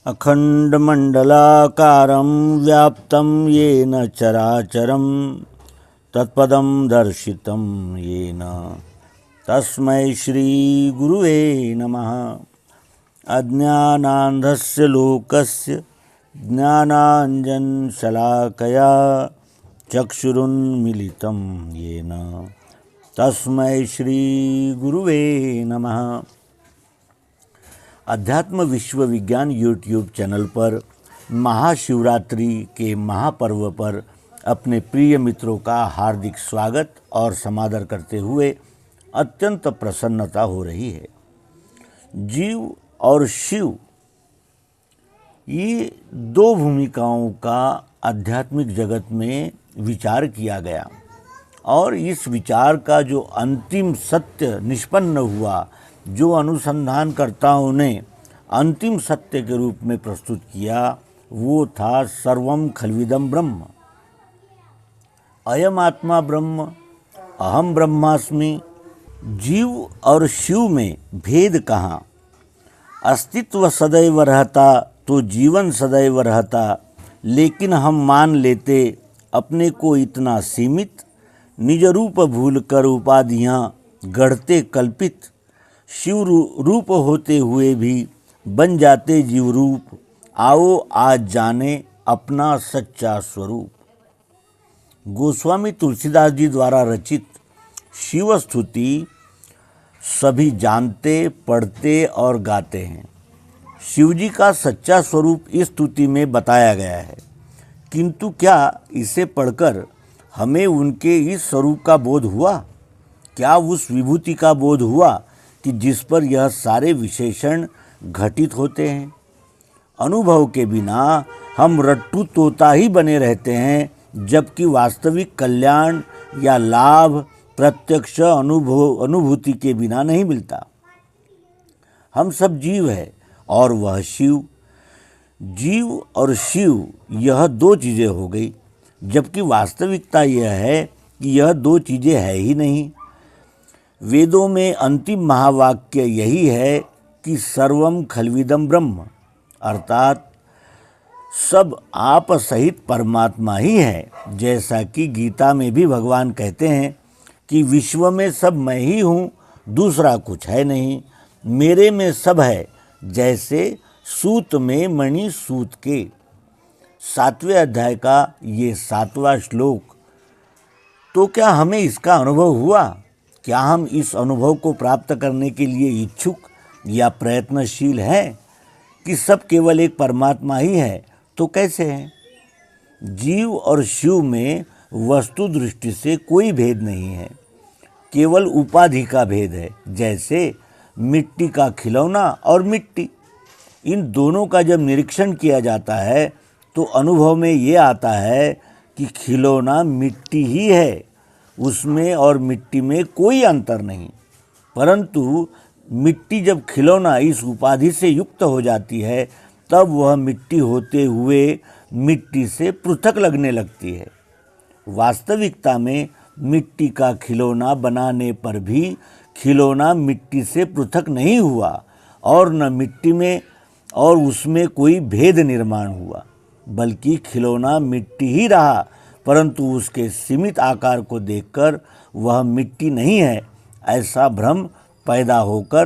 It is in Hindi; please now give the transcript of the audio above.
अखंडमंडलाकारं व्याप्तं येन चराचरं तत्पदं दर्शितं येन तस्मै श्री गुरुवे नमः। अज्ञानान्धस्य लोकस्य ज्ञानाञ्जनशलाकया चक्षुरुन्मीलितं येन तस्मै श्री गुरुवे नमः। अध्यात्म विश्व विज्ञान यूट्यूब चैनल पर महाशिवरात्रि के महापर्व पर अपने प्रिय मित्रों का हार्दिक स्वागत और समादर करते हुए अत्यंत प्रसन्नता हो रही है। जीव और शिव, ये दो भूमिकाओं का आध्यात्मिक जगत में विचार किया गया और इस विचार का जो अंतिम सत्य निष्पन्न हुआ, जो अनुसंधानकर्ताओं ने अंतिम सत्य के रूप में प्रस्तुत किया, वो था सर्वम खल्विदम ब्रह्म। अयम आत्मा ब्रह्म, अहम ब्रह्मास्मि। जीव और शिव में भेद कहाँ? अस्तित्व सदैव रहता तो जीवन सदैव रहता, लेकिन हम मान लेते अपने को इतना सीमित, निज रूप भूलकर उपाधियाँ गढ़ते कल्पित। शिव रूप होते हुए भी बन जाते जीव रूप, आओ आज जाने अपना सच्चा स्वरूप। गोस्वामी तुलसीदास जी द्वारा रचित शिव स्तुति सभी जानते, पढ़ते और गाते हैं। शिवजी का सच्चा स्वरूप इस स्तुति में बताया गया है, किंतु क्या इसे पढ़कर हमें उनके इस स्वरूप का बोध हुआ? क्या उस विभूति का बोध हुआ कि जिस पर यह सारे विशेषण घटित होते हैं? अनुभव के बिना हम रट्टू तोता ही बने रहते हैं, जबकि वास्तविक कल्याण या लाभ प्रत्यक्ष अनुभूति के बिना नहीं मिलता। हम सब जीव है और वह शिव। जीव और शिव, यह दो चीज़ें हो गई, जबकि वास्तविकता यह है कि यह दो चीज़ें है ही नहीं। वेदों में अंतिम महावाक्य यही है कि सर्वम खल्विदम ब्रह्म, अर्थात सब आप सहित परमात्मा ही है। जैसा कि गीता में भी भगवान कहते हैं कि विश्व में सब मैं ही हूँ, दूसरा कुछ है नहीं, मेरे में सब है, जैसे सूत में मणि सूत के। 7वें अध्याय का ये 7वां श्लोक। तो क्या हमें इसका अनुभव हुआ? क्या हम इस अनुभव को प्राप्त करने के लिए इच्छुक या प्रयत्नशील हैं कि सब केवल एक परमात्मा ही है? तो कैसे है? जीव और शिव में वस्तु दृष्टि से कोई भेद नहीं है, केवल उपाधि का भेद है। जैसे मिट्टी का खिलौना और मिट्टी, इन दोनों का जब निरीक्षण किया जाता है तो अनुभव में ये आता है कि खिलौना मिट्टी ही है, उसमें और मिट्टी में कोई अंतर नहीं। परंतु मिट्टी जब खिलौना इस उपाधि से युक्त हो जाती है, तब वह मिट्टी होते हुए मिट्टी से पृथक लगने लगती है। वास्तविकता में मिट्टी का खिलौना बनाने पर भी खिलौना मिट्टी से पृथक नहीं हुआ और न मिट्टी में और उसमें कोई भेद निर्माण हुआ, बल्कि खिलौना मिट्टी ही रहा, परंतु उसके सीमित आकार को देखकर वह मिट्टी नहीं है, ऐसा भ्रम पैदा होकर